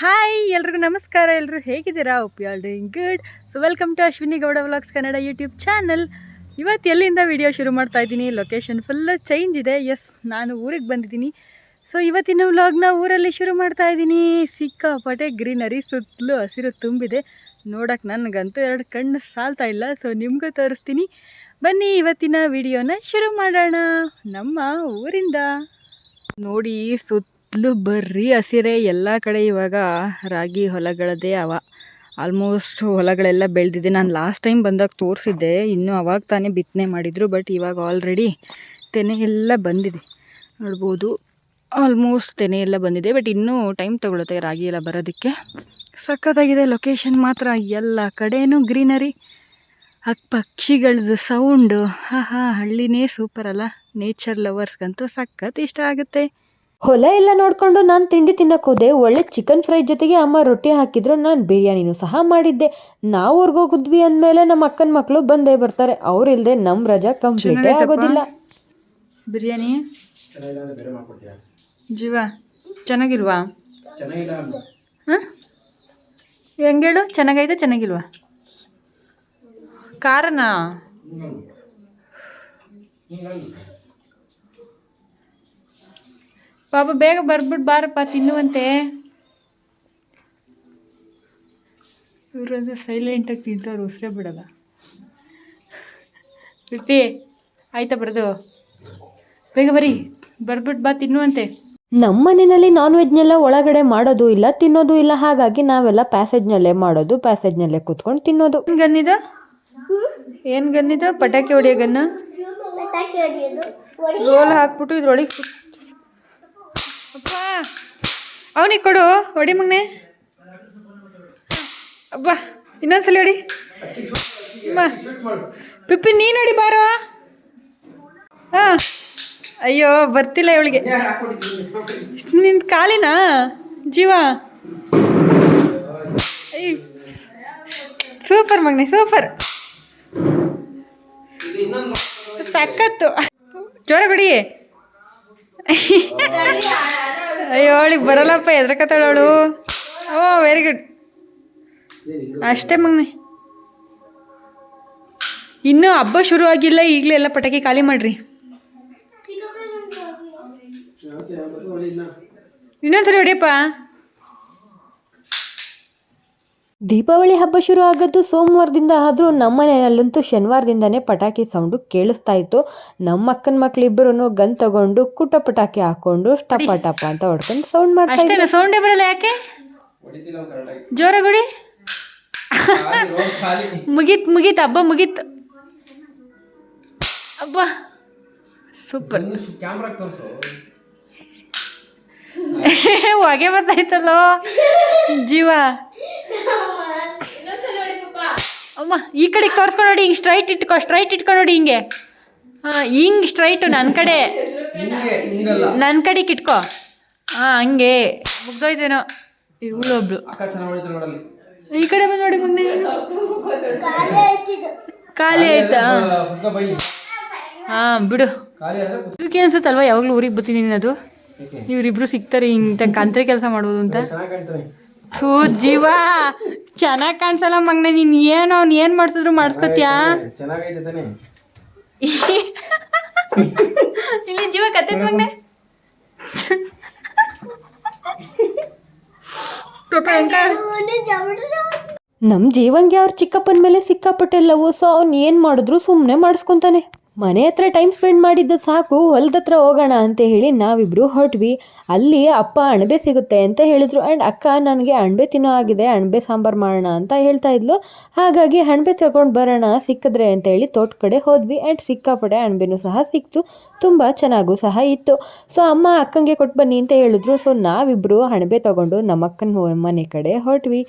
Hi ಎಲ್ರಿಗೂ ನಮಸ್ಕಾರ. ಎಲ್ಲರೂ ಹೇಗಿದ್ದೀರಾ? Hope you are doing good. So welcome to Ashwini Gowda vlogs Kannada YouTube channel. ಇವತ್ತು ಎಲ್ಲಿಂದ ವಿಡಿಯೋ ಶುರು ಮಾಡ್ತಾ ಇದ್ದೀನಿ. ಲೊಕೇಶನ್ ಫುಲ್ ಚೇಂಜ್ ಇದೆ. ಎಸ್, ನಾನು ಊರಿಗೆ ಬಂದಿದ್ದೀನಿ. ಸೊ ಇವತ್ತಿನ ವ್ಲಾಗ್ನ ಊರಲ್ಲಿ ಶುರು ಮಾಡ್ತಾ ಇದ್ದೀನಿ. ಸಿಕ್ಕಾಪಟ್ಟೆ ಗ್ರೀನರಿ, ಸುತ್ತಲೂ ಹಸಿರು ತುಂಬಿದೆ. ನೋಡೋಕೆ ನನಗಂತೂ ಎರಡು ಕಣ್ಣು ಸಾಲ್ತಾ ಇಲ್ಲ. ಸೊ ನಿಮಗೂ ತೋರಿಸ್ತೀನಿ ಬನ್ನಿ. ಇವತ್ತಿನ ವಿಡಿಯೋನ ಶುರು ಮಾಡೋಣ ನಮ್ಮ ಊರಿಂದ. ನೋಡಿ, ಸುತ್ತಲೂ ಬರ್ರಿ ಹಸಿರೇ ಎಲ್ಲ ಕಡೆ. ಇವಾಗ ರಾಗಿ ಹೊಲಗಳದ್ದೇ ಆಲ್ಮೋಸ್ಟ್ ಹೊಲಗಳೆಲ್ಲ ಬೆಳೆದಿದೆ. ನಾನು ಲಾಸ್ಟ್ ಟೈಮ್ ಬಂದಾಗ ತೋರಿಸಿದ್ದೆ, ಇನ್ನೂ ಅವಾಗ ತಾನೇ ಬಿತ್ತನೆ ಮಾಡಿದರು. ಬಟ್ ಇವಾಗ ಆಲ್ರೆಡಿ ತೆನೆ ಎಲ್ಲ ಬಂದಿದೆ, ನೋಡ್ಬೋದು. ಆಲ್ಮೋಸ್ಟ್ ತೆನೆ ಎಲ್ಲ ಬಂದಿದೆ. ಬಟ್ ಇನ್ನೂ ಟೈಮ್ ತೊಗೊಳುತ್ತೆ ರಾಗಿ ಎಲ್ಲ ಬರೋದಕ್ಕೆ. ಸಖತ್ತಾಗಿದೆ ಲೊಕೇಶನ್ ಮಾತ್ರ. ಎಲ್ಲ ಕಡೆಯೂ ಗ್ರೀನರಿ, ಪಕ್ಷಿಗಳದ್ದು ಸೌಂಡು. ಹಳ್ಳಿನೇ ಸೂಪರ್ ಅಲ್ಲ. ನೇಚರ್ ಲವರ್ಸ್ಗಂತೂ ಸಖತ್ ಇಷ್ಟ ಆಗುತ್ತೆ. ಹೊಲ ಎಲ್ಲ ನೋಡ್ಕೊಂಡು ನಾನು ತಿಂಡಿ ತಿನ್ನಕ್ಕೆ ಹೋದೆ. ಒಳ್ಳೆ ಚಿಕನ್ ಫ್ರೈ ಜೊತೆಗೆ ಅಮ್ಮ ರೊಟ್ಟಿ ಹಾಕಿದ್ರು. ನಾನು ಬಿರಿಯಾನಿನೂ ಸಹ ಮಾಡಿದ್ದೆ. ನಾವು ಹೋಗಿದ್ವಿ ಅಂದಮೇಲೆ ನಮ್ಮ ಅಕ್ಕನ ಮಕ್ಕಳು ಬಂದೇ ಬರ್ತಾರೆ. ಅವ್ರಿಲ್ದೆ ನಮ್ಮ ರಜಾ ಕಂಪ್ಲೀಟ್ ಆಗೋದಿಲ್ಲ. ಬಿರಿಯಾನಿ ಜೀವ ಚೆನ್ನಾಗಿಲ್ವಾ? ಹಾಂ, ಹೆಂಗೇಳು? ಚೆನ್ನಾಗೈತೆ ಚೆನ್ನಾಗಿಲ್ವಾ? ಕಾರಣ ಪಾಪ ಬೇಗ ಬರ್ಬಿಟ್ಟು ಬಾರಪ್ಪ ತಿನ್ನುವಂತೆ. ಇವ್ರಂದ್ರೆ ಸೈಲೆಂಟಾಗಿ ತಿಂತವ್ರು, ಉಸಿರೇ ಬಿಡಲ್ಲ. ಪಿಪ್ಪಿ ಆಯ್ತಾ ಬರೋದು? ಬೇಗ ಬರೀ, ಬರ್ಬಿಟ್ಟು ಬಾ ತಿನ್ನುವಂತೆ. ನಮ್ಮ ಮನೆಯಲ್ಲಿ ನಾನ್ ವೆಜ್ನೆಲ್ಲ ಒಳಗಡೆ ಮಾಡೋದು ಇಲ್ಲ, ತಿನ್ನೋದು ಇಲ್ಲ. ಹಾಗಾಗಿ ನಾವೆಲ್ಲ ಪ್ಯಾಸೇಜ್ನಲ್ಲೇ ಮಾಡೋದು, ಪ್ಯಾಸೇಜ್ನಲ್ಲೇ ಕೂತ್ಕೊಂಡು ತಿನ್ನೋದು. ಗನ್ನಿದು ಏನು ಗನ್ನಿದು? ಪಟಾಕಿ ಹೊಡಿಯೋ ಗನ್ನ. ರೋಲ್ ಹಾಕ್ಬಿಟ್ಟು ಇದ್ರೊಳಗೆ ಅಪ್ಪ ಅವನಿಗೆ ಕೊಡು, ಹೊಡಿ ಮಗನೆ. ಅಬ್ಬಾ, ಇನ್ನೊಂದ್ಸಲ ಹೊಡಿ. ಪಿಪ್ಪಿ ನೀನು ಹೊಡಿ ಬಾರೋ. ಹಾಂ, ಅಯ್ಯೋ ಬರ್ತಿಲ್ಲ ಇವಳಿಗೆ. ನಿನ್ನ ಕಾಲಿನಾ ಜೀವ? ಅಯ್ಯ, ಸೂಪರ್ ಮಗನೆ, ಸೂಪರ್, ಸಖತ್ತು. ಜೋರ ಬಿಡಿ. ಅಯ್ಯೋ ಅವಳಿಗೆ ಬರಲ್ಲಪ್ಪ, ಎದ್ರಕತ್ತಾಳವಳು. ಓ ವೆರಿ ಗುಡ್. ಅಷ್ಟೇ ಮಗನೆ, ಇನ್ನೂ ಹಬ್ಬ ಶುರು ಆಗಿಲ್ಲ, ಈಗಲೇ ಎಲ್ಲ ಪಟಾಕಿ ಖಾಲಿ ಮಾಡ್ರಿ. ಇನ್ನೊಂದ್ಸರಿ ಹೊಡಿಯಪ್ಪ. ದೀಪಾವಳಿ ಹಬ್ಬ ಶುರು ಆಗೋದು ಸೋಮವಾರದಿಂದ ಆದರೂ ನಮ್ಮ ಮನೆಯಲ್ಲಂತೂ ಶನಿವಾರದಿಂದನೇ ಪಟಾಕಿ ಸೌಂಡು ಕೇಳಿಸ್ತಾ ಇತ್ತು. ನಮ್ಮ ಅಕ್ಕನ ಮಕ್ಕಳಿಬ್ಬರೂ ಗನ್ ತಗೊಂಡು ಕುಟ್ಟ ಪಟಾಕಿ ಹಾಕೊಂಡು ಟಪ ಟಪ ಅಂತ ಹೊಡ್ಕೊಂಡು ಸೌಂಡ್ ಮಾಡ್ತಾ ಇದ್ರು. ಸೌಂಡೇ ಬರಲ್ಲ ಯಾಕೆ? ಜೋರ ಗುಡಿ. ಮುಗೀತು ಹಬ್ಬ ಮುಗೀತು. ಹಬ್ಬ ಸೂಪರ್. ಹೊಗೆ ಬರ್ತಾಯ್ತಲ್ಲೋ ಜೀವ. ಅಮ್ಮ ಈ ಕಡೆ ತೋರಿಸ್ಕೊಂಡು ನೋಡಿ, ಹಿಂಗೆ ಸ್ಟ್ರೈಟ್ ಇಟ್ಕೊಂಡು ನೋಡಿ, ಹಿಂಗೆ. ಹಾಂ, ಹಿಂಗೆ ಸ್ಟ್ರೈಟು ನನ್ನ ಕಡೆಗೆ ಇಟ್ಕೋ. ಹಾಂ, ಹಂಗೆ ಮುಗ್ದೋಯ್ತೇನೋ. ಇವಳು ಒಬ್ಳು ಈ ಕಡೆ ಬಂದು ನೋಡಿ. ಮುಂದೆ ಖಾಲಿ ಆಯ್ತಾ? ಹಾಂ ಬಿಡು. ಇದಕ್ಕೆ ಅನ್ಸುತ್ತಲ್ವ ಯಾವಾಗಲೂ ಊರಿಗೆ ಬರ್ತೀನಿ ಅದು. ಇವರಿಬ್ರು ಸಿಗ್ತಾರೆ ಇಂಥ ಕಂತ್ರಿ ಕೆಲಸ ಮಾಡ್ಬೋದು ಅಂತ. ಥೂ ಜೀವ, ಚೆನ್ನಾಗಿ ಕಾಣಿಸಲ್ಲ ಮಗನೆ. ನೀನು ಏನು ಅವ್ನು ಏನು ಮಾಡಿಸಿದ್ರು ಮಾಡಿಸ್ಕೊತೀಯಾ? ಇಲ್ಲಿ ಜೀವ ಕತ್ತೆ ಮಗನೆ. ನಮ್ಮ ಜೀವಂಗೆ ಅವ್ರ ಚಿಕ್ಕಪ್ಪನ ಮೇಲೆ ಸಿಕ್ಕಾಪಟ್ಟೆ ಲವ್. ಸೊ ಅವ್ನು ಏನು ಮಾಡಿದ್ರು ಸುಮ್ಮನೆ ಮಾಡಿಸ್ಕೊತಾನೆ. ಮನೆ ಹತ್ರ ಟೈಮ್ ಸ್ಪೆಂಡ್ ಮಾಡಿದ್ದು ಸಾಕು, ಹೊಲದ ಹತ್ರ ಹೋಗೋಣ ಅಂತ ಹೇಳಿ ನಾವಿಬ್ಬರು ಹೊರಟ್ವಿ. ಅಲ್ಲಿ ಅಪ್ಪ ಅಣಬೆ ಸಿಗುತ್ತೆ ಅಂತ ಹೇಳಿದ್ರು. ಆ್ಯಂಡ್ ಅಕ್ಕ ನನಗೆ ಅಣಬೆ ತಿನ್ನೋ ಆಗಿದೆ, ಅಣಬೆ ಸಾಂಬಾರು ಮಾಡೋಣ ಅಂತ ಹೇಳ್ತಾ ಇದ್ಲು. ಹಾಗಾಗಿ ಅಣಬೆ ತಗೊಂಡು ಬರೋಣ ಸಿಕ್ಕಿದ್ರೆ ಅಂತ ಹೇಳಿ ತೋಟ ಕಡೆ ಹೋದ್ವಿ. ಆ್ಯಂಡ್ ಸಿಕ್ಕಾಪಟ್ಟೆ ಅಣಬೆನೂ ಸಹ ಸಿಕ್ತು, ತುಂಬ ಚೆನ್ನಾಗೂ ಸಹ ಇತ್ತು. ಸೊ ಅಮ್ಮ ಅಕ್ಕಂಗೆ ಕೊಟ್ಟು ಬನ್ನಿ ಅಂತ ಹೇಳಿದ್ರು. ಸೊ ನಾವಿಬ್ಬರು ಅಣಬೆ ತೊಗೊಂಡು ನಮ್ಮ ಅಕ್ಕನ ಮನೆ ಕಡೆ ಹೊರಟ್ವಿ.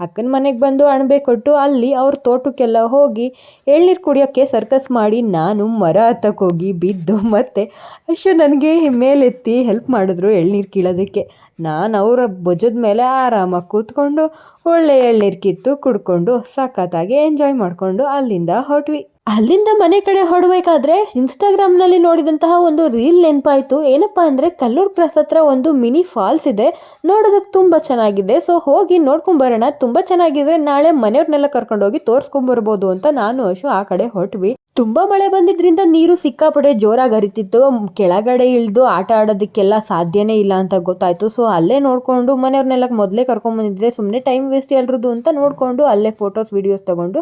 ಅಕ್ಕನ ಮನೆಗೆ ಬಂದು ಅಣಬೆ ಕೊಟ್ಟು ಅಲ್ಲಿ ಅವ್ರ ತೋಟಕ್ಕೆಲ್ಲ ಹೋಗಿ ಎಳ್ನೀರು ಕುಡಿಯೋಕ್ಕೆ ಸರ್ಕಸ್ ಮಾಡಿ ನಾನು ಮರ ಹತ್ತಕ್ಕೋಗಿ ಬಿದ್ದು ಮತ್ತೆ ಅಷ್ಟು ನನಗೆ ಮೇಲೆತ್ತಿ ಹೆಲ್ಪ್ ಮಾಡಿದ್ರು ಎಳ್ನೀರು ಕೀಳೋದಕ್ಕೆ. ನಾನು ಅವರ ಭುಜದ ಮೇಲೆ ಆರಾಮಾಗಿ ಕೂತ್ಕೊಂಡು ಒಳ್ಳೆ ಎಳ್ನೀರು ಕಿತ್ತು ಕುಡ್ಕೊಂಡು ಸಖತ್ತಾಗಿ ಎಂಜಾಯ್ ಮಾಡಿಕೊಂಡು ಅಲ್ಲಿಂದ ಹೊರಟ್ವಿ. ಅಲ್ಲಿಂದ ಮನೆ ಕಡೆ ಹೊರಡ್ಬೇಕಾದ್ರೆ ಇನ್ಸ್ಟಾಗ್ರಾಮ್ನಲ್ಲಿ ನೋಡಿದಂತಹ ಒಂದು ರೀಲ್ ನೆನಪಾಯಿತು. ಏನಪ್ಪ ಅಂದರೆ ಕಲ್ಲೂರು ಕ್ರಾಸ್ ಹತ್ರ ಒಂದು ಮಿನಿ ಫಾಲ್ಸ್ ಇದೆ, ನೋಡೋದಕ್ಕೆ ತುಂಬ ಚೆನ್ನಾಗಿದೆ. ಸೊ ಹೋಗಿ ನೋಡ್ಕೊಂಬರೋಣ, ತುಂಬ ಚೆನ್ನಾಗಿದ್ರೆ ನಾಳೆ ಮನೆಯವ್ರನ್ನೆಲ್ಲ ಕರ್ಕೊಂಡೋಗಿ ತೋರಿಸ್ಕೊಂಬರ್ಬೋದು ಅಂತ ನಾನು ಅಶು ಆ ಕಡೆ ಹೊರಟ್ವಿ. ತುಂಬ ಮಳೆ ಬಂದಿದ್ರಿಂದ ನೀರು ಸಿಕ್ಕಾಪಟ್ಟೆ ಜೋರಾಗಿ ಹರಿತಿತ್ತು. ಕೆಳಗಡೆ ಇಳಿದು ಆಟ ಆಡೋದಕ್ಕೆಲ್ಲ ಸಾಧ್ಯನೇ ಇಲ್ಲ ಅಂತ ಗೊತ್ತಾಯಿತು. ಸೊ ಅಲ್ಲೇ ನೋಡಿಕೊಂಡು ಮನೆಯವ್ರನ್ನೆಲ್ಲ ಮೊದಲೇ ಕರ್ಕೊಂಬಂದಿದ್ದೆ, ಸುಮ್ಮನೆ ಟೈಮ್ ವೇಸ್ಟ್ ಎಲ್ರದ್ದು ಅಂತ ನೋಡಿಕೊಂಡು ಅಲ್ಲೇ ಫೋಟೋಸ್ ವೀಡಿಯೋಸ್ ತೊಗೊಂಡು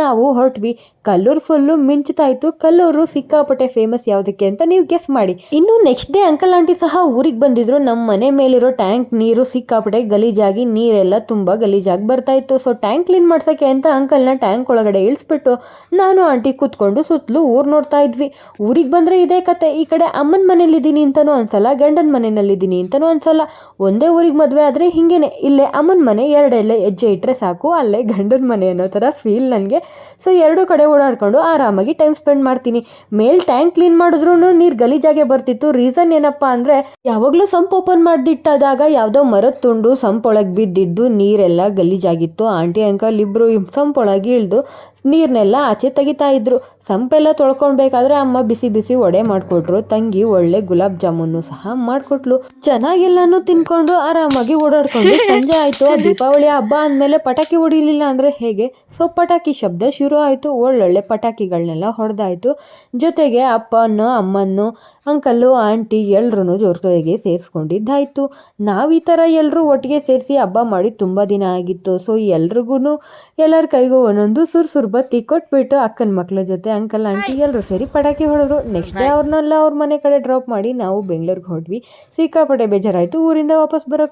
ನಾವು ಹೊರಟ್ವಿ. ಕಲ್ಲೂರು ಫುಲ್ಲು ಮಿಂಚ್ತಾ ಇತ್ತು. ಕಲ್ಲೂರು ಸಿಕ್ಕಾಪಟ್ಟೆ ಫೇಮಸ್ ಯಾವುದಕ್ಕೆ ಅಂತ ನೀವು ಗೆಸ್ ಮಾಡಿ. ಇನ್ನು ನೆಕ್ಸ್ಟ್ ಡೇ ಅಂಕಲ್ ಆಂಟಿ ಸಹ ಊರಿಗೆ ಬಂದಿದ್ರು. ನಮ್ಮ ಮನೆ ಮೇಲಿರೋ ಟ್ಯಾಂಕ್ ನೀರು ಸಿಕ್ಕಾಪಟ್ಟೆ ಗಲೀಜಾಗಿ ನೀರೆಲ್ಲ ತುಂಬ ಗಲೀಜಾಗಿ ಬರ್ತಾ ಇತ್ತು. ಸೊ ಟ್ಯಾಂಕ್ ಕ್ಲೀನ್ ಮಾಡ್ಸೋಕ್ಕೆ ಅಂತ ಅಂಕಲ್ನ ಟ್ಯಾಂಕ್ ಒಳಗಡೆ ಇಳಿಸ್ಬಿಟ್ಟು ನಾನು ಆಂಟಿ ಕೂತ್ಕೊಂಡು ಸುತ್ತಲೂ ಊರು ನೋಡ್ತಾ ಇದ್ವಿ. ಊರಿಗೆ ಬಂದರೆ ಇದೇ ಕತೆ. ಈ ಕಡೆ ಅಮ್ಮನ ಮನೇಲಿದ್ದೀನಿ ಅಂತಲೂ ಅನ್ಸಲ್ಲ, ಗಂಡನ ಮನೆಯಲ್ಲಿದ್ದೀನಿ ಅಂತಲೂ ಅನ್ಸಲ್ಲ. ಒಂದೇ ಊರಿಗೆ ಮದುವೆ ಆದರೆ ಹಿಂಗೇನೆ, ಇಲ್ಲೇ ಅಮ್ಮನ ಮನೆ ಎರಡೆಲ್ಲ ಹೆಜ್ಜೆ ಇಟ್ಟರೆ ಸಾಕು, ಅಲ್ಲೇ ಗಂಡನ ಮನೆ ಅನ್ನೋ ಥರ ಫೀಲ್ ನನಗೆ. ಸೊ ಎರಡೂ ಕಡೆ ಓಡಾಡ್ಕೊಂಡು ಆರಾಮಾಗಿ ಟೈಮ್ ಸ್ಪೆಂಡ್ ಮಾಡ್ತೀನಿ. ಮೇಲ್ ಟ್ಯಾಂಕ್ ಕ್ಲೀನ್ ಮಾಡಿದ್ರೂ ನೀರು ಗಲೀಜಾಗೆ ಬರ್ತಿತ್ತು. ರೀಸನ್ ಏನಪ್ಪ ಅಂದರೆ ಯಾವಾಗಲೂ ಸಂಪ್ ಓಪನ್ ಮಾಡಿದಿಟ್ಟಾದಾಗ ಯಾವುದೋ ಮರದ ತುಂಡು ಸಂಪೊಳಗೆ ಬಿದ್ದಿದ್ದು ನೀರೆಲ್ಲ ಗಲೀಜಾಗಿತ್ತು. ಆಂಟಿ ಅಂಕಲ್ ಇಬ್ಬರು ಸಂಪೊಳಗೆ ಇಳಿದು ನೀರನ್ನೆಲ್ಲ ಆಚೆ ತೆಗಿತಾ ಇದ್ರು. ಸಂಪೆಲ್ಲ ತೊಳ್ಕೊಳ್ಬೇಕಾದ್ರೆ ಅಮ್ಮ ಬಿಸಿ ಬಿಸಿ ವಡೆ ಮಾಡಿಕೊಟ್ರು. ತಂಗಿ ಒಳ್ಳೆ ಗುಲಾಬ್ ಜಾಮೂನು ಸಹ ಮಾಡಿಕೊಟ್ಲು. ಚೆನ್ನಾಗೆಲ್ಲಾನು ತಿನ್ಕೊಂಡು ಆರಾಮಾಗಿ ಓಡಾಡ್ಕೊಂಡು ಸಂಜೆ ಆಯಿತು. ದೀಪಾವಳಿ ಹಬ್ಬ ಅಂದಮೇಲೆ ಪಟಾಕಿ ಹೊಡಿಲಿಲ್ಲ ಅಂದರೆ ಹೇಗೆ? ಸೊ ಪಟಾಕಿ ಶಬ್ದ ಶುರು ಆಯಿತು. ಒಳ್ಳೊಳ್ಳೆ ಪಟಾಕಿಗಳನ್ನೆಲ್ಲ ಹೊಡೆದಾಯಿತು. ಜೊತೆಗೆ ಅಪ್ಪನೋ ಅಮ್ಮನೋ ಅಂಕಲ್ಲು ಆಂಟಿ ಎಲ್ಲರೂ ಜೊತೆಗೆ ಸೇರಿಸ್ಕೊಂಡಿದ್ದಾಯಿತು. ನಾವು ಈ ಥರ ಎಲ್ಲರೂ ಒಟ್ಟಿಗೆ ಸೇರಿಸಿ ಹಬ್ಬ ಮಾಡಿ ತುಂಬ ದಿನ ಆಗಿತ್ತು. ಸೊ ಎಲ್ರಿಗೂ ಎಲ್ಲರ ಕೈಗೂ ಒಂದೊಂದು ಸುರು ಬತ್ತಿ ಕೊಟ್ಬಿಟ್ಟು ಅಕ್ಕನ ಮಕ್ಕಳ ಜೊತೆ ಅಂಕಲ್ ಆಂಟಿ ಎಲ್ಲರೂ ಸೇರಿ ಪಟಾಕಿ ಹೊಡೆದ್ರು. ನೆಕ್ಸ್ಟ್ ಡೇ ಅವ್ರನ್ನೆಲ್ಲ ಅವ್ರ ಮನೆ ಕಡೆ ಡ್ರಾಪ್ ಮಾಡಿ ನಾವು ಬೆಂಗಳೂರಿಗೆ ಹೊರಟ್ವಿ. ಸಿಕ್ಕಾಪಟ್ಟೆ ಬೇಜಾರಾಯಿತು ಊರಿಂದ ವಾಪಸ್ ಬರೋಕ್ಕೆ.